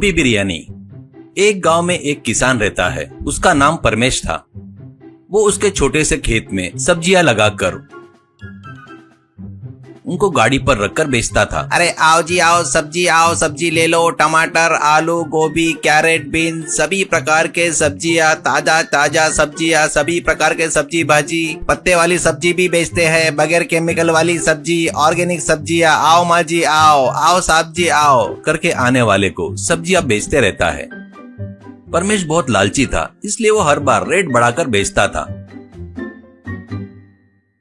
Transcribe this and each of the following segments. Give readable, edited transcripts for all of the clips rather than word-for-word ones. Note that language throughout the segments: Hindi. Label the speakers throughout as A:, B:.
A: गोभी बिरयानी। एक गांव में एक किसान रहता है, उसका नाम परमेश था। वो उसके छोटे से खेत में सब्जियां लगाकर उनको गाड़ी पर रखकर बेचता था।
B: अरे आओ जी आओ सब्जी ले लो, टमाटर, आलू, गोभी, कैरेट, बीन, सभी प्रकार के सब्जियां, ताजा सब्जियां, सभी प्रकार के सब्जी भाजी, पत्ते वाली सब्जी भी बेचते हैं, बगैर केमिकल वाली सब्जी, ऑर्गेनिक सब्जियां। आओ माँ जी आओ साहब जी आओ
A: करके आने वाले को सब्जियां बेचते रहता है। परमेश बहुत लालची था, इसलिए वो हर बार रेट बढ़ाकर बेचता था।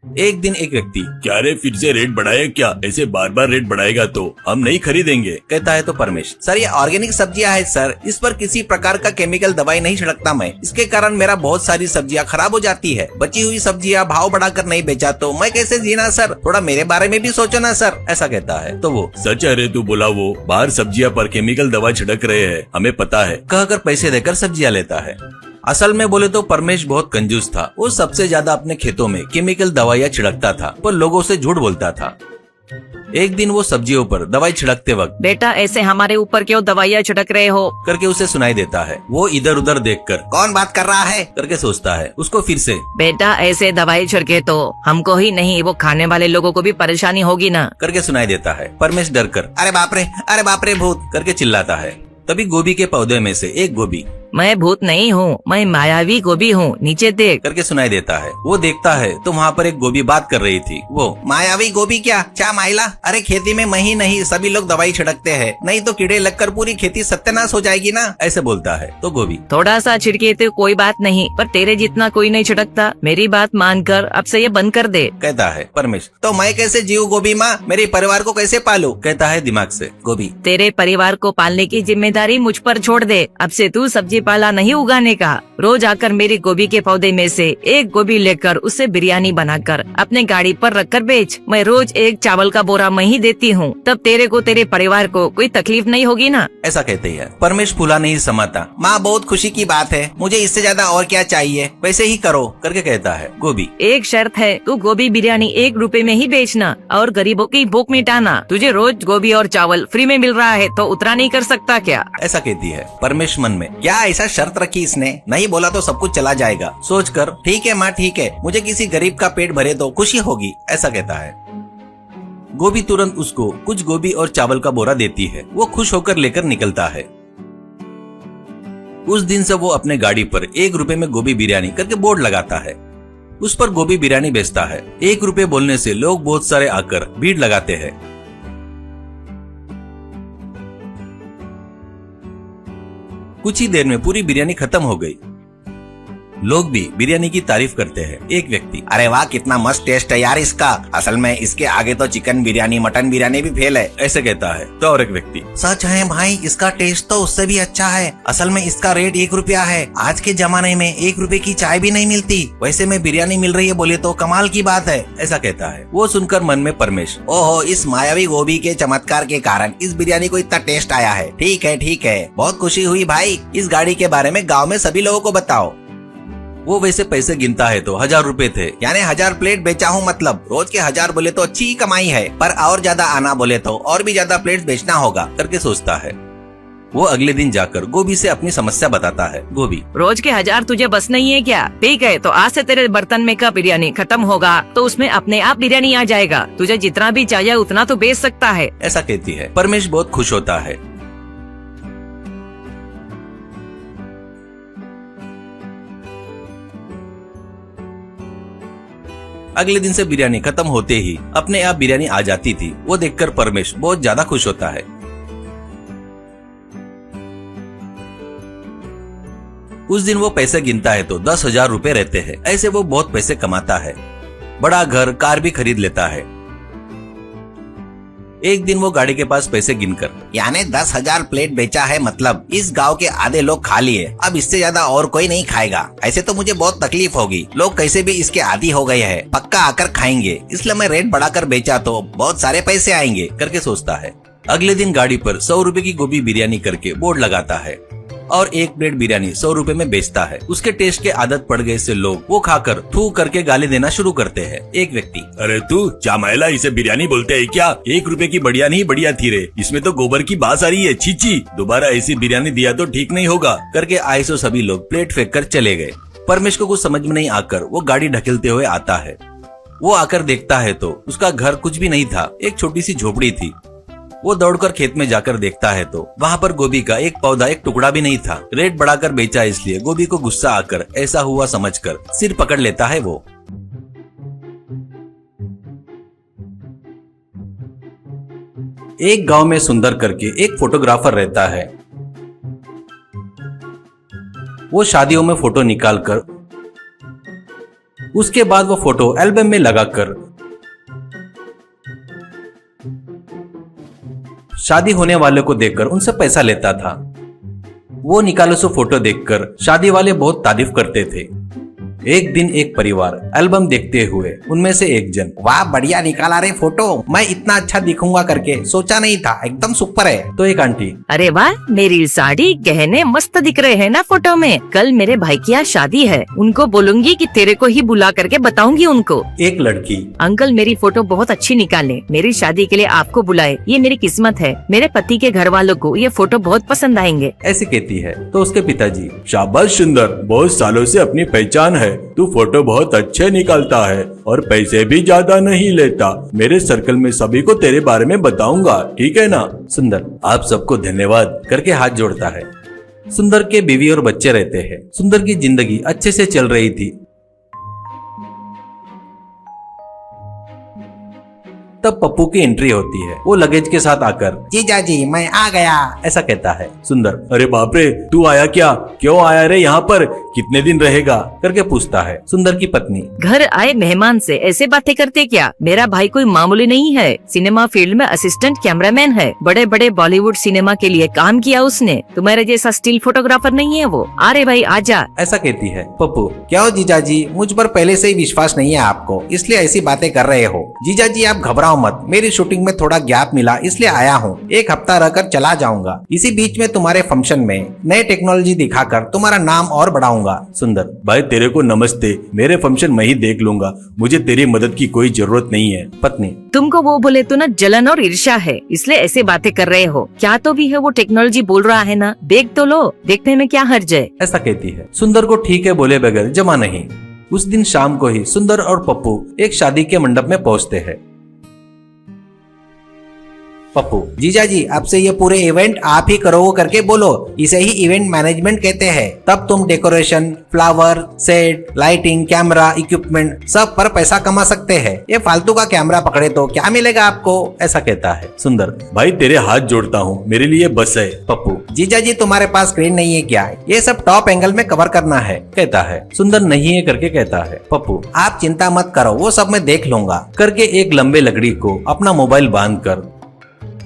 A: एक दिन एक व्यक्ति,
C: क्या रे फिर से रेट बढ़ाया क्या? ऐसे बार बार रेट बढ़ाएगा तो हम नहीं खरीदेंगे,
A: कहता है तो परमेश,
B: सर ये ऑर्गेनिक सब्जियां है सर, इस पर किसी प्रकार का केमिकल दवाई नहीं छिड़कता मैं, इसके कारण मेरा बहुत सारी सब्जियां खराब हो जाती है। बची हुई सब्जियां भाव बढ़ाकर नहीं बेचा तो मैं कैसे जीना सर, थोड़ा मेरे बारे में भी सोचो ना सर,
A: ऐसा कहता है। तो वो,
C: सच है रे तू बोला, वो बाहर सब्जियां पर केमिकल दवा छिड़क रहे हैं, हमें पता है,
A: कहकर पैसे देकर सब्जियां लेता है। असल में बोले तो परमेश बहुत कंजूस था। वो सबसे ज्यादा अपने खेतों में केमिकल दवाइयां छिड़कता था, पर लोगों से झूठ बोलता था। एक दिन वो सब्जियों पर दवाई छिड़कते वक्त,
D: बेटा ऐसे हमारे ऊपर क्यों दवाइयाँ छिड़क रहे हो,
A: करके उसे सुनाई देता है। वो इधर उधर देखकर
B: कौन बात कर रहा है
A: करके सोचता है। उसको फिर से,
D: बेटा ऐसे दवाई छिड़के तो हमको ही नहीं वो खाने वाले लोगों को भी परेशानी होगी ना,
A: करके सुनाई देता है। परमेश डर कर,
B: अरे बाप रे भूत
A: करके चिल्लाता है। तभी गोभी के पौधे में से एक गोभी,
D: मैं भूत नहीं हूँ, मैं मायावी गोभी हूँ, नीचे देख,
A: करके सुनाई देता है। वो देखता है तो वहाँ पर एक गोभी बात कर रही थी। वो,
B: मायावी गोभी क्या माइला, अरे खेती में मैं ही नहीं सभी लोग दवाई छिड़कते हैं, नहीं तो कीड़े लगकर पूरी खेती सत्यानाश हो जाएगी ना,
A: ऐसे बोलता है। तो गोभी,
D: थोड़ा सा छिड़के तो कोई बात नहीं, पर तेरे जितना कोई नहीं छिड़कता, मेरी बात मानकर अब से ये बंद कर दे,
A: कहता है। परमेश,
B: तो मैं कैसे जीऊँ गोभी माँ, मेरे परिवार को कैसे पालूं,
A: कहता है दिमाग से। गोभी,
D: तेरे परिवार को पालने की जिम्मेदारी मुझ पर छोड़ दे, अब से तू सब्जी पाला नहीं उगाने का, रोज आकर मेरी गोभी के पौधे में से एक गोभी लेकर उससे बिरयानी बनाकर अपने गाड़ी पर रखकर बेच, मैं रोज एक चावल का बोरा मैं ही देती हूँ, तब तेरे को तेरे परिवार को कोई तकलीफ नहीं होगी ना,
A: ऐसा कहते हैं। परमेश फूला नहीं समाता।
B: माँ बहुत खुशी की बात है, मुझे इससे ज्यादा और क्या चाहिए, वैसे ही करो,
A: करके कहता है। गोभी,
D: एक शर्त है, तू गोभी बिरयानी 1 रुपए में ही बेचना और गरीबों की भूख मिटाना, तुझे रोज गोभी और चावल फ्री में मिल रहा है तो उतना नहीं कर सकता क्या,
A: ऐसा कहती है। परमेश मन में,
B: क्या ऐसा शर्त रखी इसने, नहीं बोला तो सब कुछ चला जाएगा,
A: सोचकर,
B: ठीक है माँ ठीक है, मुझे किसी गरीब का पेट भरे तो खुशी होगी,
A: ऐसा कहता है। गोभी तुरंत उसको कुछ गोभी और चावल का बोरा देती है। वो खुश होकर लेकर निकलता है। उस दिन से वो अपने गाड़ी पर 1 रुपए में गोभी बिरयानी करके बोर्ड लगाता है। उस पर गोभी बिरयानी बेचता है। 1 रुपए बोलने से लोग बहुत सारे आकर भीड़ लगाते हैं। कुछ ही देर में पूरी बिरयानी खत्म हो गई। लोग भी बिरयानी की तारीफ करते हैं। एक व्यक्ति,
B: अरे वाह कितना मस्त टेस्ट है यार इसका, असल में इसके आगे तो चिकन बिरयानी मटन बिरयानी भी फेल है,
A: ऐसे कहता है। तो और एक व्यक्ति,
B: सच है भाई इसका टेस्ट तो उससे भी अच्छा है, असल में इसका रेट 1 रुपया है, आज के जमाने में 1 रुपए की चाय भी नहीं मिलती, वैसे में बिरयानी मिल रही है बोले तो कमाल की बात है,
A: ऐसा कहता है। वो सुनकर मन में परमेश,
B: ओहो इस मायावी गोभी के चमत्कार के कारण इस बिरयानी को इतना टेस्ट आया है, ठीक है बहुत खुशी हुई भाई, इस गाड़ी के बारे में गाँव में सभी लोगों को बताओ।
A: वो वैसे पैसे गिनता है तो 1000 रुपए थे,
B: यानी 1000 प्लेट बेचा हूँ, मतलब रोज के 1000 बोले तो अच्छी कमाई है, पर और ज्यादा आना बोले तो और भी ज्यादा प्लेट बेचना होगा,
A: करके सोचता है। वो अगले दिन जाकर गोभी से अपनी समस्या बताता है। गोभी,
D: रोज के 1000 तुझे बस नहीं है क्या? ठीक है तो आज से तेरे बर्तन में का बिरयानी खत्म होगा तो उसमें अपने आप बिरयानी आ जाएगा, तुझे जितना भी चाहिए उतना तो बेच सकता है,
A: ऐसा कहती है। परमेश बहुत खुश होता है। अगले दिन से बिरयानी खत्म होते ही अपने आप बिरयानी आ जाती थी। वो देखकर परमेश बहुत ज्यादा खुश होता है। उस दिन वो पैसे गिनता है तो 10,000 रुपए रहते हैं। ऐसे वो बहुत पैसे कमाता है, बड़ा घर कार भी खरीद लेता है। एक दिन वो गाड़ी के पास पैसे गिनकर,
B: यानी 10,000 प्लेट बेचा है, मतलब इस गांव के आधे लोग खा लिए, अब इससे ज्यादा और कोई नहीं खाएगा, ऐसे तो मुझे बहुत तकलीफ होगी, लोग कैसे भी इसके आदी हो गए हैं, पक्का आकर खाएंगे, इसलिए मैं रेट बढ़ाकर बेचा तो बहुत सारे पैसे आएंगे,
A: करके सोचता है। अगले दिन गाड़ी पर 100 रुपए की गोभी बिरयानी करके बोर्ड लगाता है। और एक प्लेट बिरयानी 100 रुपए में बेचता है। उसके टेस्ट के आदत पड़ गए से लोग वो खाकर थू करके गाली देना शुरू करते हैं। एक व्यक्ति,
C: अरे तू चामायला, इसे बिरयानी बोलते है क्या? 1 रुपए की बिरयानी ही बढ़िया थी रे, इसमें तो गोबर की बास आ रही है, छीची। दोबारा ऐसी बिरयानी दिया तो ठीक नहीं होगा
A: करके आए सो सभी लोग प्लेट फेंक कर चले गए। परमेश को कुछ समझ में नहीं आकर वो गाड़ी ढकेलते हुए आता है। वो आकर देखता है तो उसका घर कुछ भी नहीं था, एक छोटी सी झोपड़ी थी। वो दौड़कर खेत में जाकर देखता है तो वहाँ पर गोभी का एक पौधा, एक टुकड़ा भी नहीं था। रेट बढ़ाकर बेचा इसलिए गोभी को गुस्सा आकर ऐसा हुआ समझकर सिर पकड़ लेता है वो। एक गांव में सुंदर करके एक फोटोग्राफर रहता है। वो शादियों में फोटो निकालकर उसके बाद वो फोटो एल्बम में लगाकर शादी होने वाले को देखकर उनसे पैसा लेता था। वो निकाले सो फोटो देखकर शादी वाले बहुत तारीफ करते थे। एक दिन एक परिवार एल्बम देखते हुए उनमें से एक जन,
B: वाह बढ़िया निकाला रे फोटो, मैं इतना अच्छा दिखूंगा करके सोचा नहीं था, एकदम सुपर है।
A: तो एक आंटी,
D: अरे वाह, मेरी साड़ी गहने मस्त दिख रहे हैं ना फोटो में। कल मेरे भाई की यहाँ शादी है, उनको बोलूंगी कि तेरे को ही बुला करके बताऊंगी उनको।
A: एक लड़की,
D: अंकल मेरी फोटो बहुत अच्छी निकाले, मेरी शादी के लिए आपको बुलाए, ये मेरी किस्मत है। मेरे पति के घर वालों को ये फोटो बहुत पसंद आएंगे।
A: ऐसी कहती है। तो उसके पिताजी,
C: शाबाश सुंदर, बहुत सालों से अपनी पहचान है, तू फोटो बहुत अच्छे निकालता है और पैसे भी ज्यादा नहीं लेता। मेरे सर्कल में सभी को तेरे बारे में बताऊंगा, ठीक है ना?
A: सुंदर आप सबको धन्यवाद करके हाथ जोड़ता है। सुंदर के बीवी और बच्चे रहते हैं। सुंदर की जिंदगी अच्छे से चल रही थी। तब पप्पू की एंट्री होती है। वो लगेज के साथ आकर,
B: जीजा जी मैं आ गया,
A: ऐसा कहता है। सुंदर,
C: अरे बाप रे, तू आया क्या? क्यों आया रे यहाँ पर? कितने दिन रहेगा?
A: करके पूछता है। सुंदर की पत्नी,
D: घर आए मेहमान से ऐसे बातें करते क्या? मेरा भाई कोई मामूली नहीं है, सिनेमा फील्ड में असिस्टेंट कैमरामैन है, बड़े बड़े बॉलीवुड सिनेमा के लिए काम किया उसने। तुम्हारे जैसा स्टिल फोटोग्राफर नहीं है वो। अरे भाई आजा।
A: ऐसा कहती है। पप्पू,
B: क्यों जीजा जी, मुझ पर पहले से ही विश्वास नहीं है आपको, इसलिए ऐसी बातें कर रहे हो। जीजा जी आप घबराओ मत, मेरी शूटिंग में थोड़ा गैप मिला इसलिए आया हूँ। 1 हफ्ता रहकर चला जाऊंगा। इसी बीच में तुम्हारे फंक्शन में नए टेक्नोलॉजी दिखाकर तुम्हारा नाम और बढ़ाऊंगा।
A: सुंदर,
C: भाई तेरे को नमस्ते, मेरे फंक्शन मैं ही देख लूंगा, मुझे तेरी मदद की कोई जरूरत नहीं है।
A: पत्नी,
D: तुमको वो बोले तो ना जलन और ईर्ष्या है, इसलिए ऐसे बातें कर रहे हो। क्या तो भी है वो टेक्नोलॉजी बोल रहा है ना, देख तो लो, देखने में क्या हर्ज है।
A: ऐसा कहती है। सुंदर को ठीक है बोले बगैर जमा नहीं। उस दिन शाम को ही सुंदर और पप्पू एक शादी के मंडप में पहुंचते हैं। पप्पू,
B: जीजा जी आपसे ये पूरे इवेंट आप ही करोगे करके बोलो, इसे ही इवेंट मैनेजमेंट कहते हैं। तब तुम decoration, flower, set, lighting, camera, equipment सब पर पैसा कमा सकते हैं। ये फालतू का कैमरा पकड़े तो क्या मिलेगा आपको?
A: ऐसा कहता है। सुंदर,
C: भाई तेरे हाथ जोड़ता हूँ, मेरे लिए बस है।
A: पप्पू,
B: जीजा जी तुम्हारे पास स्क्रीन नहीं है क्या? ये सब टॉप एंगल में कवर करना है,
A: कहता है। सुंदर नहीं है करके कहता है। पप्पू,
B: आप चिंता मत करो, वो सब मैं देख लूंगा
A: करके एक लंबे लकड़ी को अपना मोबाइल बांधकर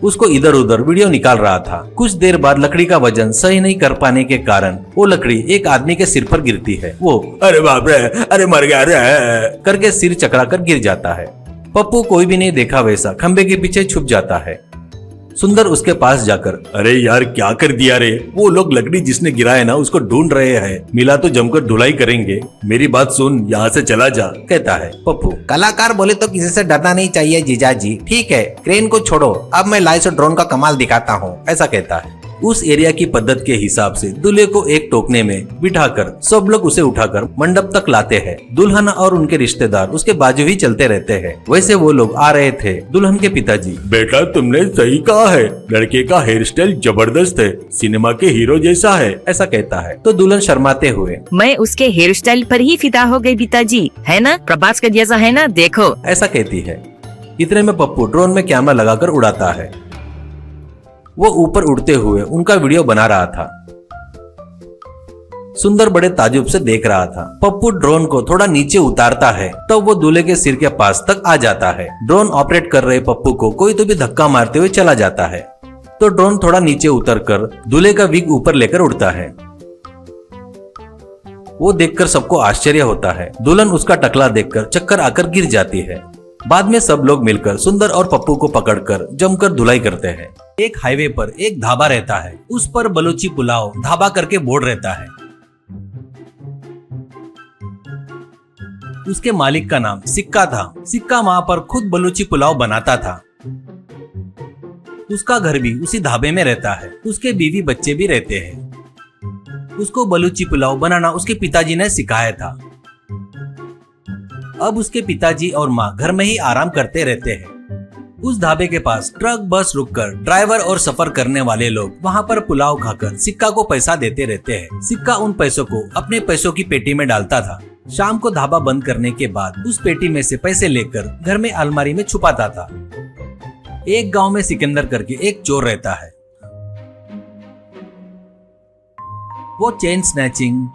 A: उसको इधर उधर वीडियो निकाल रहा था। कुछ देर बाद लकड़ी का वजन सही नहीं कर पाने के कारण वो लकड़ी एक आदमी के सिर पर गिरती है। वो,
C: अरे बाप रे, अरे मर गया रे
A: करके सिर चकरा कर गिर जाता है। पप्पू कोई भी नहीं देखा वैसा खंबे के पीछे छुप जाता है। सुंदर उसके पास जाकर,
C: अरे यार क्या कर दिया रे, वो लोग लकड़ी जिसने गिराया ना उसको ढूंढ रहे हैं, मिला तो जमकर धुलाई करेंगे। मेरी बात सुन, यहाँ से चला जा,
A: कहता है। पप्पू,
B: कलाकार बोले तो किसी से डरना नहीं चाहिए जीजा जी। ठीक है, क्रेन को छोड़ो, अब मैं लाइट और ड्रोन का कमाल दिखाता हूँ,
A: ऐसा कहता है। उस एरिया की पद्धत के हिसाब से दूल्हे को एक टोकने में बिठाकर सब लोग उसे उठाकर मंडप तक लाते हैं। दुल्हन और उनके रिश्तेदार उसके बाजू ही चलते रहते हैं। वैसे वो लोग आ रहे थे। दुल्हन के पिताजी,
C: बेटा तुमने सही कहा है, लड़के का हेयर स्टाइल जबरदस्त है, सिनेमा के हीरो जैसा है,
A: ऐसा कहता है। तो दुल्हन शर्माते हुए,
D: मैं उसके हेयर स्टाइल पर ही फिदा हो गई पिताजी, है ना, प्रभास का जैसा है ना, देखो,
A: ऐसा कहती है। इतने में पप्पू ड्रोन में कैमरा लगाकर उड़ाता है। वो ऊपर उड़ते हुए उनका वीडियो बना रहा था। सुंदर बड़े ताजुब से देख रहा था। पप्पू ड्रोन को थोड़ा नीचे उतारता है तो वो दूल्हे के सिर के पास तक आ जाता है। ड्रोन ऑपरेट कर रहे पप्पू को कोई तो भी धक्का मारते हुए चला जाता है। तो ड्रोन थोड़ा नीचे उतरकर दूल्हे का विग ऊपर लेकर उड़ता है। वो देखकर सबको आश्चर्य होता है। दुल्हन उसका टकला देखकर चक्कर आकर गिर जाती है। बाद में सब लोग मिलकर सुंदर और पप्पू को पकड़कर जमकर धुलाई करते हैं। एक हाईवे पर एक ढाबा रहता है। उस पर बलूची पुलाव ढाबा करके बोर्ड रहता है। उसके मालिक का नाम सिक्का था। सिक्का वहाँ पर खुद बलूची पुलाव बनाता था। उसका घर भी उसी ढाबे में रहता है। उसके बीवी बच्चे भी रहते हैं। उसको बलूची पुलाव बनाना उसके पिताजी ने सिखाया था। अब उसके पिताजी और माँ घर में ही आराम करते रहते हैं। उस ढाबे के पास ट्रक बस रुककर ड्राइवर और सफर करने वाले लोग वहाँ पर पुलाव खाकर सिक्का को पैसा देते रहते हैं। सिक्का उन पैसों को अपने पैसों की पेटी में डालता था। शाम को ढाबा बंद करने के बाद उस पेटी में से पैसे लेकर घर में अलमारी में छुपाता था। एक गांव में सिकंदर करके एक चोर रहता है। वो चेन स्नैचिंग,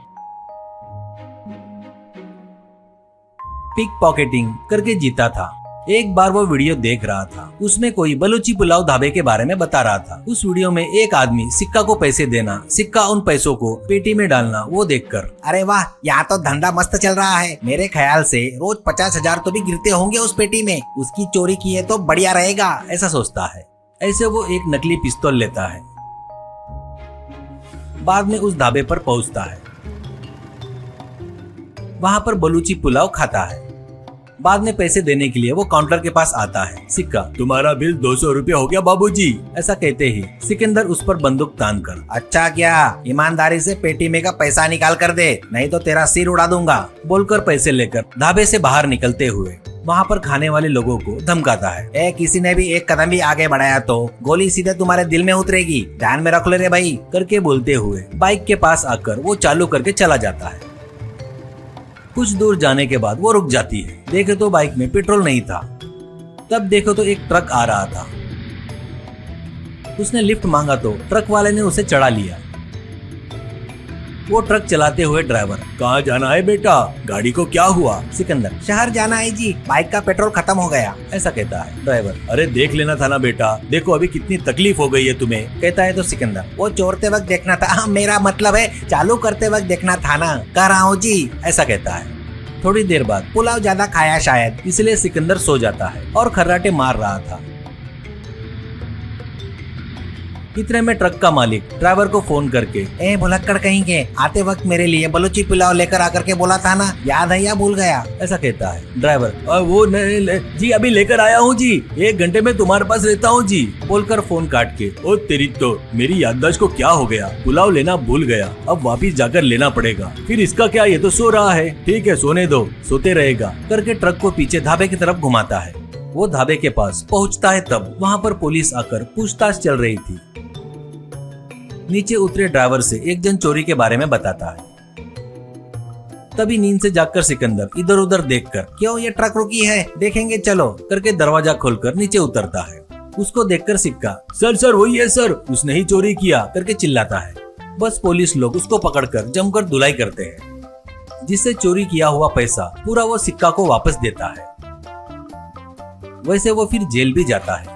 A: पिक पॉकेटिंग करके जीता था। एक बार वो वीडियो देख रहा था। उसमें कोई बलूची पुलाव ढाबे के बारे में बता रहा था। उस वीडियो में एक आदमी सिक्का को पैसे देना, सिक्का उन पैसों को पेटी में डालना वो देखकर,
B: अरे वाह, यहाँ तो धंधा मस्त चल रहा है। मेरे ख्याल से रोज 50,000 तो भी गिरते होंगे उस पेटी में। उसकी चोरी की है तो बढ़िया रहेगा,
A: ऐसा सोचता है। ऐसे वो एक नकली पिस्तौल लेता है। बाद में उस ढाबे पर पहुंचता है। वहां पर बलूची पुलाव खाता है। बाद में पैसे देने के लिए वो काउंटर के पास आता है। सिक्का,
C: तुम्हारा बिल 200 रुपया हो गया बाबूजी।
A: ऐसा कहते ही सिकंदर उस पर बंदूक तान कर,
B: अच्छा क्या, ईमानदारी से पेटी में का पैसा निकाल कर दे, नहीं तो तेरा सिर उड़ा दूंगा,
A: बोलकर पैसे लेकर ढाबे से बाहर निकलते हुए वहाँ पर खाने वाले लोगों को धमकाता है।
B: किसी ने भी एक कदम भी आगे बढ़ाया तो गोली सीधे तुम्हारे दिल में उतरेगी, ध्यान में रख ले रे भाई,
A: करके बोलते हुए बाइक के पास आकर वो चालू करके चला जाता है। कुछ दूर जाने के बाद वो रुक जाती है। देखे तो बाइक में पेट्रोल नहीं था। तब देखो तो एक ट्रक आ रहा था। उसने लिफ्ट मांगा तो ट्रक वाले ने उसे चढ़ा लिया। वो ट्रक चलाते हुए ड्राइवर,
C: कहाँ जाना है बेटा, गाड़ी को क्या हुआ?
B: सिकंदर, शहर जाना है जी, बाइक का पेट्रोल खत्म हो गया,
A: ऐसा कहता है। ड्राइवर,
C: अरे देख लेना था ना बेटा, देखो अभी कितनी तकलीफ हो गई है तुम्हें,
A: कहता है तो सिकंदर,
B: वो चोरते वक्त देखना था, मेरा मतलब है चालू करते वक्त देखना था ना, कर रहा हूँ जी,
A: ऐसा कहता है। थोड़ी देर बाद
B: पुलाव ज्यादा खाया शायद,
A: इसलिए सिकंदर सो जाता है और खर्राटे मार रहा था। इतने में ट्रक का मालिक ड्राइवर को फोन करके,
B: भुलक्कड़ कहेंगे, आते वक्त मेरे लिए बलूची पुलाव लेकर आकर के बोला था ना, याद है या भूल गया?
A: ऐसा कहता है। ड्राइवर, वो जी अभी लेकर आया हूँ जी, 1 घंटे में तुम्हारे पास रहता हूँ जी, बोलकर फोन काट के,
C: ओ तेरी तो, मेरी याददाश्त को क्या हो गया, पुलाव लेना भूल गया, अब वापिस जाकर लेना पड़ेगा। फिर इसका क्या, ये तो सो रहा है, ठीक है सोने दो, सोते रहेगा,
A: करके ट्रक को पीछे ढाबे की तरफ घुमाता है। वो ढाबे के पास पहुँचता है तब वहाँ पर पुलिस आकर पूछताछ चल रही थी। नीचे उतरे ड्राइवर से एक जन चोरी के बारे में बताता है। तभी नींद से जागकर सिकंदर इधर उधर देखकर,
B: क्यों ये ट्रक रुकी है, देखेंगे चलो,
A: करके दरवाजा खोलकर नीचे उतरता है। उसको देखकर सिक्का,
C: सर वही है सर, उसने ही चोरी किया,
A: करके चिल्लाता है। बस पुलिस लोग उसको पकड़कर जमकर धुलाई करते हैं, जिससे चोरी किया हुआ पैसा पूरा वो सिक्का को वापस देता है। वैसे वो फिर जेल भी जाता है।